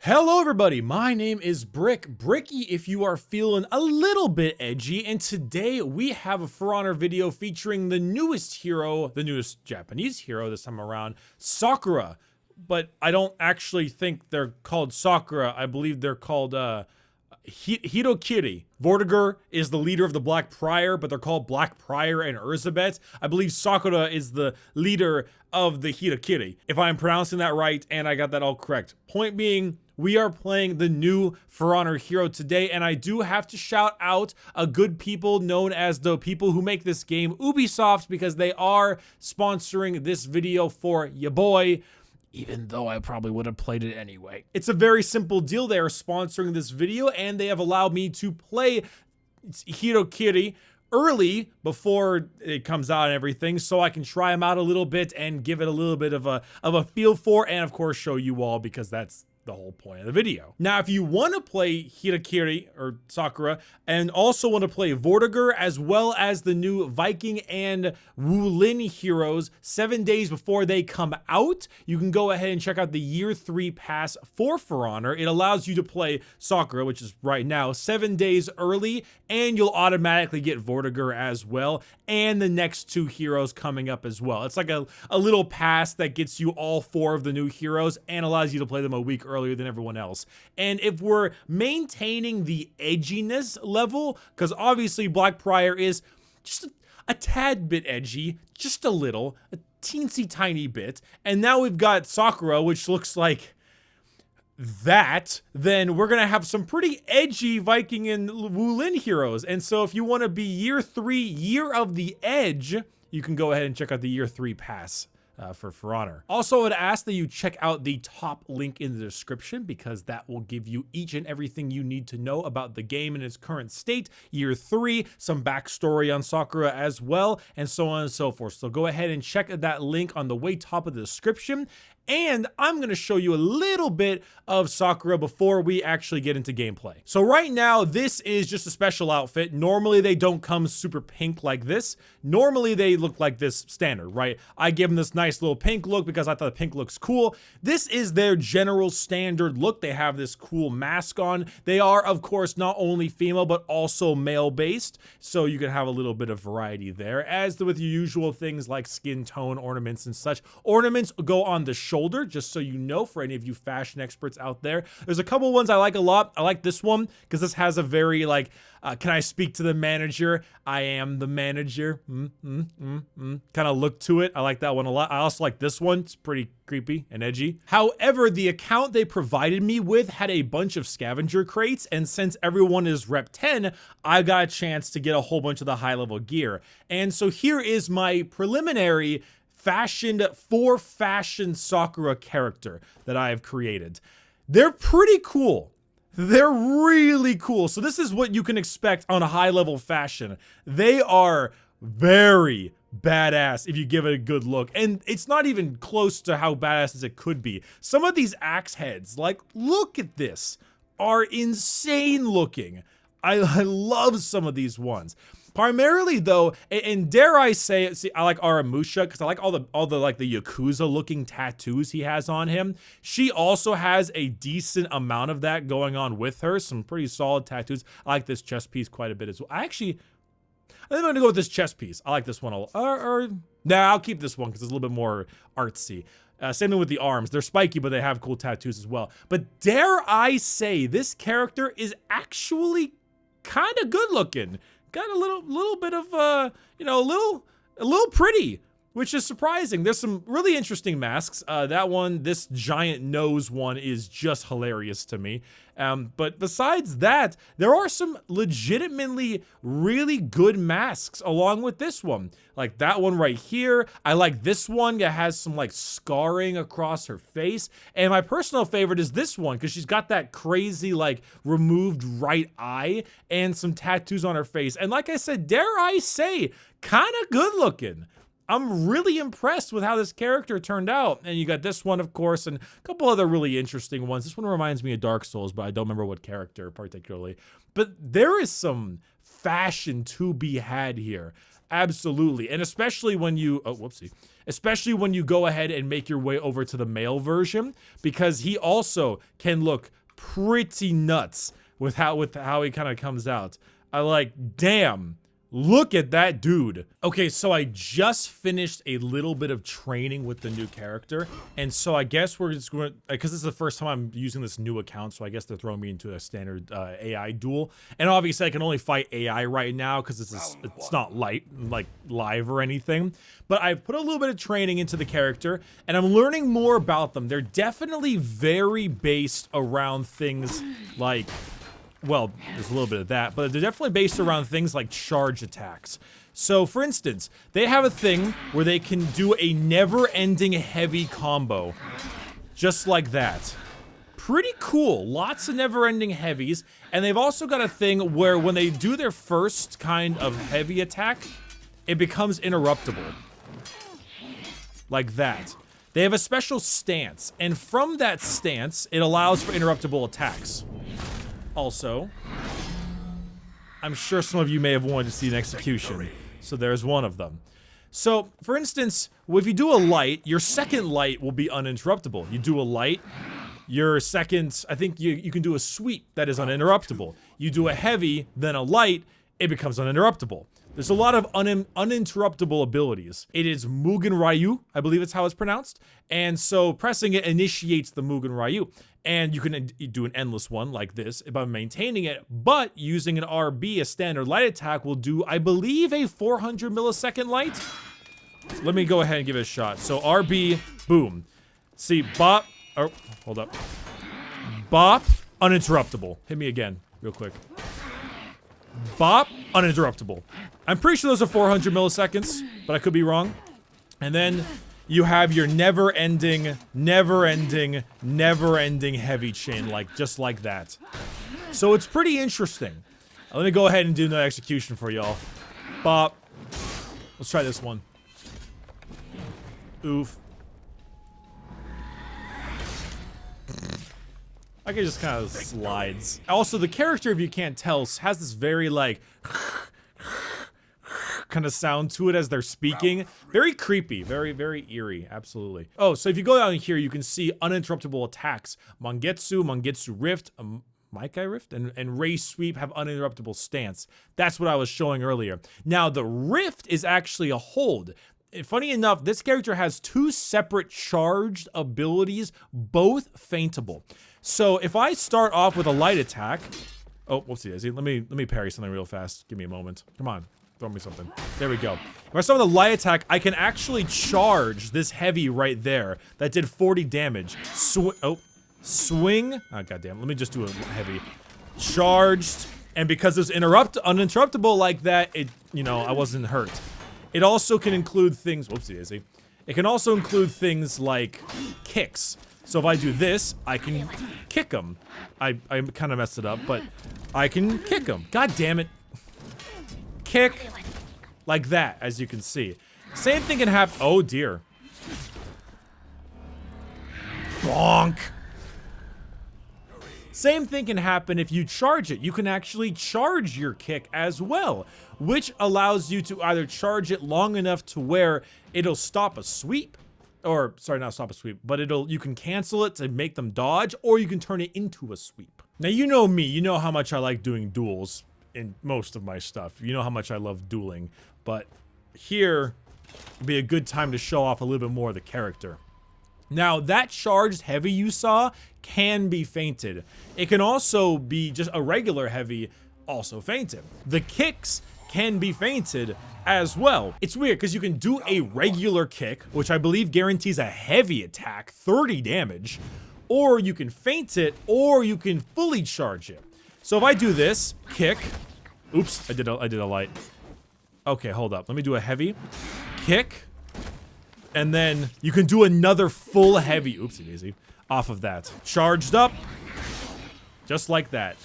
Hello everybody, my name is Bricky if you are feeling a little bit edgy, and today we have a For Honor video featuring the newest hero, the newest Japanese hero this time around, Sakura. But I don't actually think they're called Sakura, I believe they're called Hitokiri. Vortiger is the leader of the Black Prior, but they're called Black Prior and Urzabet. I believe Sakura is the leader of the Hitokiri, if I'm pronouncing that right and I got that all correct. Point being, we are playing the new For Honor hero today, and I do have to shout out a good people known as the people who make this game, Ubisoft, because they are sponsoring this video for ya boy, even though I probably would have played it anyway. It's a very simple deal. They are sponsoring this video, and they have allowed me to play Hitokiri early before it comes out and everything, so I can try them out a little bit and give it a little bit of a feel for, and of course show you all, because that's the whole point of the video. Now, if you want to play Hitokiri or Sakura and also want to play Vortiger as well as the new Viking and Wulin heroes 7 days before they come out, you can go ahead and check out the Year 3 pass for Honor. It allows you to play Sakura, which is right now, 7 days early, and you'll automatically get Vortiger as well, and the next two heroes coming up as well. It's like a little pass that gets you all 4 of the new heroes and allows you to play them a week earlier than everyone else. And if we're maintaining the edginess level, because obviously Black Prior is just a tad bit edgy, just a little, a teensy tiny bit, and now we've got Sakura, which looks like that, then we're gonna have some pretty edgy Viking and Wulin heroes. And so if you want to be Year 3, Year of the Edge, you can go ahead and check out the Year 3 pass for Honor. Also, I would ask that you check out the top link in the description, because that will give you each and everything you need to know about the game in its current state, Year 3, some backstory on Sakura as well, and so on and so forth. So go ahead and check that link on the way top of the description. And I'm going to show you a little bit of Sakura before we actually get into gameplay. So right now, this is just a special outfit. Normally, they don't come super pink like this. Normally, they look like this standard, right? I give them this nice little pink look because I thought pink looks cool. This is their general standard look. They have this cool mask on. They are, of course, not only female, but also male-based. So you can have a little bit of variety there, as with your usual things like skin tone, ornaments, and such. Ornaments go on the shoulder, just so you know, for any of you fashion experts out there. There's a couple ones I like a lot. I like this one because this has a very like, can I speak to the manager? I am the manager. Kind of look to it. I like that one a lot. I also like this one. It's pretty creepy and edgy. However, the account they provided me with had a bunch of scavenger crates, and since everyone is rep 10, I got a chance to get a whole bunch of the high level gear. And so here is my preliminary fashion Sakura character that I have created. They're pretty cool. They're really cool. So this is what you can expect on a high level fashion. They are very badass if you give it a good look, and it's not even close to how badass as it could be. Some of these axe heads, like, look at this, are insane looking. I love some of these ones. Primarily though, and dare I say, see, I like Aramusha because I like all the like the Yakuza looking tattoos he has on him. She also has a decent amount of that going on with her. Some pretty solid tattoos. I like this chest piece quite a bit as well. I think I'm gonna go with this chest piece. I like this one a lot. Nah, I'll keep this one because it's a little bit more artsy. Same thing with the arms. They're spiky, but they have cool tattoos as well. But dare I say, this character is actually kind of good looking. Got a little bit of, you know, a little pretty, which is surprising. There's some really interesting masks. That one, this giant nose one, is just hilarious to me. But besides that, there are some legitimately really good masks along with this one. Like that one right here. I like this one that has some like scarring across her face. And my personal favorite is this one because she's got that crazy like removed right eye and some tattoos on her face. And like I said, dare I say, kind of good looking. I'm really impressed with how this character turned out. And you got this one, of course, and a couple other really interesting ones. This one reminds me of Dark Souls, but I don't remember what character particularly. But there is some fashion to be had here. Absolutely. And especially when you, especially when you go ahead and make your way over to the male version, because he also can look pretty nuts with how he kind of comes out. I like, damn. Look at that dude. Okay, so I just finished a little bit of training with the new character. And so I guess we're just going to, because this is the first time I'm using this new account, so I guess they're throwing me into a standard AI duel. And obviously I can only fight AI right now because it's not live or anything. But I've put a little bit of training into the character and I'm learning more about them. They're definitely very based around things like, well, there's a little bit of that, but they're definitely based around things like charge attacks. So, for instance, they have a thing where they can do a never-ending heavy combo. Just like that. Pretty cool. Lots of never-ending heavies. And they've also got a thing where when they do their first kind of heavy attack, it becomes interruptible. Like that. They have a special stance, and from that stance, it allows for interruptible attacks. Also, I'm sure some of you may have wanted to see an execution, so there's one of them. So, for instance, if you do a light, your second light will be uninterruptible. You do a light, your second, I think you can do a sweep that is uninterruptible. You do a heavy, then a light, it becomes uninterruptible. There's a lot of uninterruptible abilities. It is Mugen Ryu, I believe it's how it's pronounced. And so pressing it initiates the Mugen Ryu. And you can do an endless one like this by maintaining it, but using an RB, a standard light attack, will do, I believe, a 400 millisecond light. So let me go ahead and give it a shot. So RB, boom. See, bop, oh, hold up. Bop, uninterruptible. Hit me again, real quick. Bop, uninterruptible. I'm pretty sure those are 400 milliseconds, but I could be wrong. And then you have your never-ending heavy chain, just like that. So it's pretty interesting. Let me go ahead and do another execution for y'all. Bop. Let's try this one. Oof. I can just kind of slides. Also, the character, if you can't tell, has this very, like, kind of sound to it as they're speaking. Very creepy, very eerie, absolutely. Oh, so if you go down here, you can see uninterruptible attacks. Mangetsu Rift, Maikai Rift, and Ray Sweep have uninterruptible stance. That's what I was showing earlier. Now, the Rift is actually a hold. Funny enough, this character has two separate charged abilities, both feintable. So if I start off with a light attack, oh, whoopsie, let me parry something real fast. Give me a moment. Come on, throw me something. There we go. If I start with a light attack, I can actually charge this heavy right there that did 40 damage. Swing. Oh, goddamn. Let me just do a heavy. Charged, and because it's uninterruptible like that, I wasn't hurt. It also can include things, whoopsie daisy. It can also include things like kicks. So if I do this, I can kick him. I kind of messed it up, but I can kick him. God damn it. Kick. Like that, as you can see. Same thing can happen. Oh dear. Bonk. Same thing can happen if you charge it. You can actually charge your kick as well, which allows you to either charge it long enough to where it'll stop a sweep, or sorry, not stop a sweep, but you can cancel it to make them dodge, or you can turn it into a sweep. Now, you know me, you know how much I like doing duels in most of my stuff. You know how much I love dueling, but here would be a good time to show off a little bit more of the character. Now, that charged heavy you saw can be feinted. It can also be just a regular heavy, also feinted. The kicks can be feinted as well. It's weird because you can do a regular kick, which I believe guarantees a heavy attack, 30 damage, or you can feint it, or you can fully charge it. So if I do this, kick, oops, I did a light. Okay, hold up. Let me do a heavy, kick, and then you can do another full heavy, oopsie daisy, off of that. Charged up, just like that.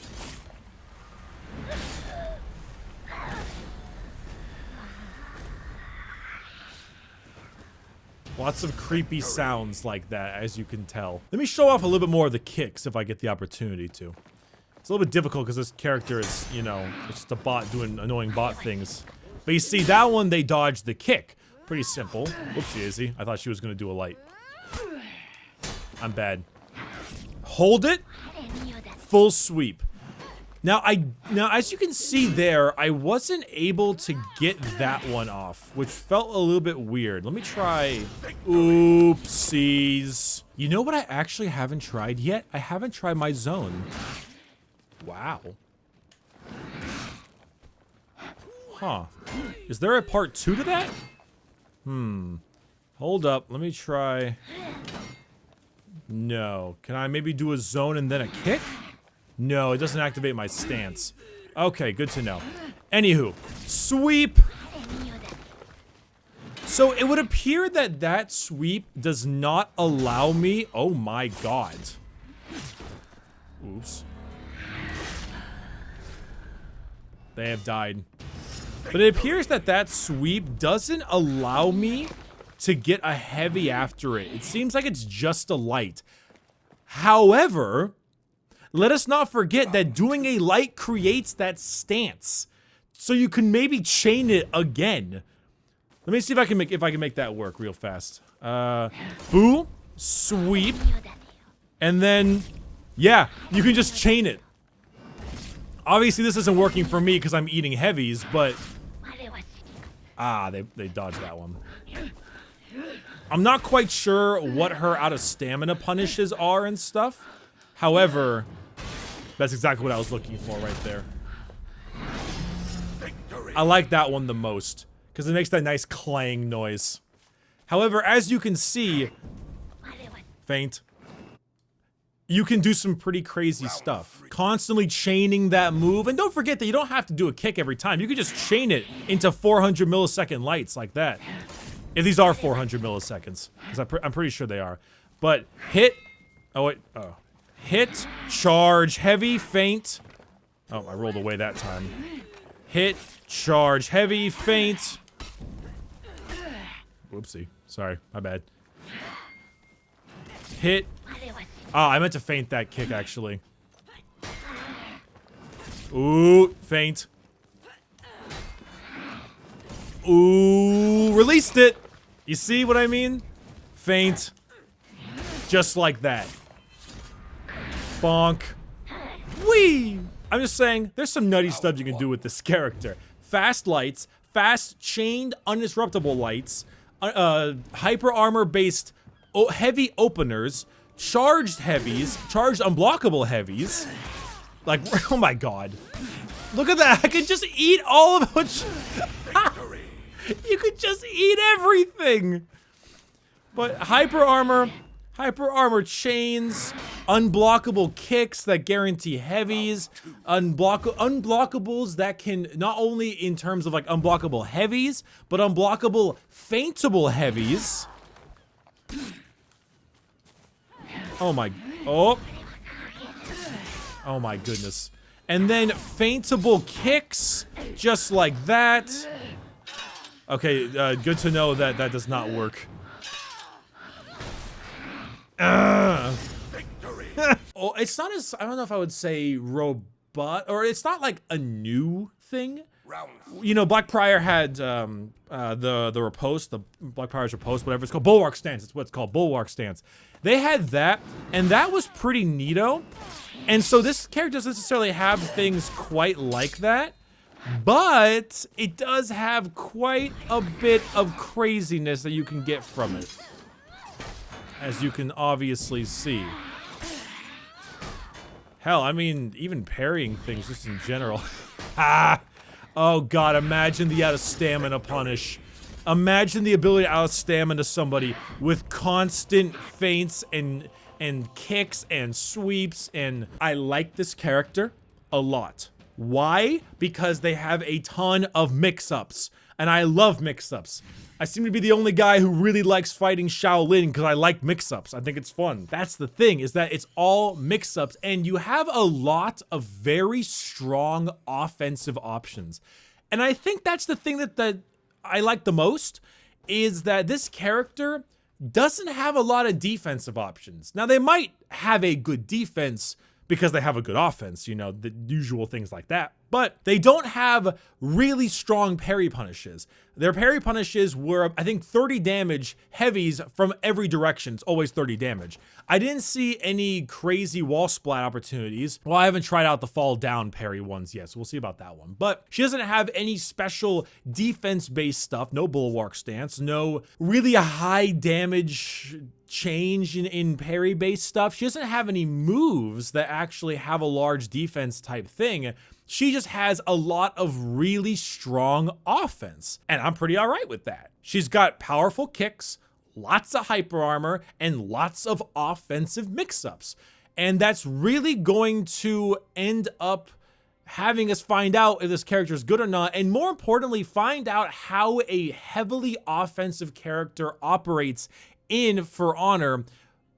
Lots of creepy sounds like that, as you can tell. Let me show off a little bit more of the kicks if I get the opportunity to. It's a little bit difficult because this character is, it's just a bot doing annoying bot things. But you see, that one, they dodged the kick. Pretty simple. Whoopsie daisy. I thought she was gonna do a light. I'm bad. Hold it. Full sweep. Now as you can see there, I wasn't able to get that one off, which felt a little bit weird. Let me try. Oopsies. You know what I actually haven't tried yet? I haven't tried my zone. Wow. Huh. Is there a part 2 to that? Hold up. Let me try. No. Can I maybe do a zone and then a kick? No, it doesn't activate my stance. Okay, good to know. Anywho, sweep. So it would appear that that sweep does not allow me. Oh my god. Oops. They have died. But it appears that that sweep doesn't allow me to get a heavy after it. It seems like it's just a light. However, let us not forget that doing a light creates that stance. So you can maybe chain it again. Let me see if I can make that work real fast. Boo, sweep, and then yeah, you can just chain it. Obviously this isn't working for me because I'm eating heavies, but they dodged that one. I'm not quite sure what her out of stamina punishes are and stuff. However, that's exactly what I was looking for right there. I like that one the most because it makes that nice clang noise. However, as you can see, feint, you can do some pretty crazy stuff. Constantly chaining that move. And don't forget that you don't have to do a kick every time. You can just chain it into 400 millisecond lights like that. If these are 400 milliseconds. Because I'm pretty sure they are. But hit. Oh, wait. Oh. Hit. Charge. Heavy. Feint. Oh, I rolled away that time. Hit. Charge. Heavy. Feint. Whoopsie. Sorry. My bad. Hit. Ah, I meant to feint that kick, actually. Ooh, feint. Ooh, released it. You see what I mean? Feint. Just like that. Bonk. Whee! I'm just saying, there's some nutty stuff you can do with this character. Fast lights, fast chained undisruptible lights, hyper armor based heavy openers, charged heavies, charged unblockable heavies. Like, oh my god. Look at that, I could just eat all of it. You could just eat everything. But hyper armor chains, unblockable kicks that guarantee heavies, unblockables that can not only in terms of like unblockable heavies, but unblockable feintable heavies. Oh my goodness. And then feintable kicks, just like that. Okay, good to know that that does not work. Oh, it's not as, I don't know if I would say robot, or it's not like a new thing. You know, Black Prior had the riposte, the Black Prior's riposte, whatever it's called, Bulwark Stance. It's what it's called, Bulwark Stance. They had that, and that was pretty neato. And so this character doesn't necessarily have things quite like that, but it does have quite a bit of craziness that you can get from it, as you can obviously see. Hell, I mean, even parrying things just in general. Ah! Oh god, imagine the out of stamina punish. Imagine the ability to out stamina somebody with constant feints and kicks and sweeps, and I like this character a lot. Why? Because they have a ton of mix-ups, and I love mix-ups. I seem to be the only guy who really likes fighting Shaolin because I like mix-ups. I think it's fun. That's the thing, is that it's all mix-ups, and you have a lot of very strong offensive options. And I think that's the thing that I like the most, is that this character doesn't have a lot of defensive options. Now, they might have a good defense because they have a good offense, you know, the usual things like that. But they don't have really strong parry punishes. Their parry punishes were, I think, 30 damage heavies from every direction. It's always 30 damage. I didn't see any crazy wall splat opportunities. Well, I haven't tried out the fall down parry ones yet, so we'll see about that one. But she doesn't have any special defense-based stuff, no bulwark stance, no really high damage change in parry-based stuff. She doesn't have any moves that actually have a large defense type thing. She just has a lot of really strong offense, and I'm pretty all right with that. She's got powerful kicks, lots of hyper armor, and lots of offensive mix-ups. And that's really going to end up having us find out if this character is good or not, and more importantly, find out how a heavily offensive character operates in For Honor,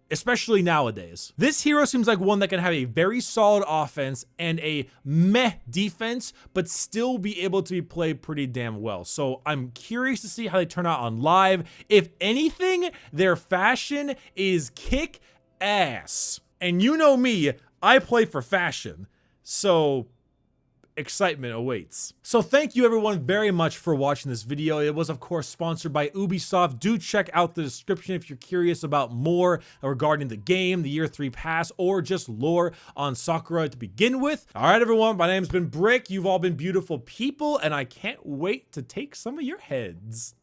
especially nowadays. This hero seems like one that can have a very solid offense and a meh defense, but still be able to be played pretty damn well. So I'm curious to see how they turn out on live. If anything, their fashion is kick ass. And you know me, I play for fashion. So excitement awaits. So thank you everyone very much for watching this video. It was of course sponsored by Ubisoft. Do check out the description if you're curious about more regarding the game, the year 3 pass, or just lore on Sakura to begin with. All right everyone, my name's been Brick. You've all been beautiful people and I can't wait to take some of your heads.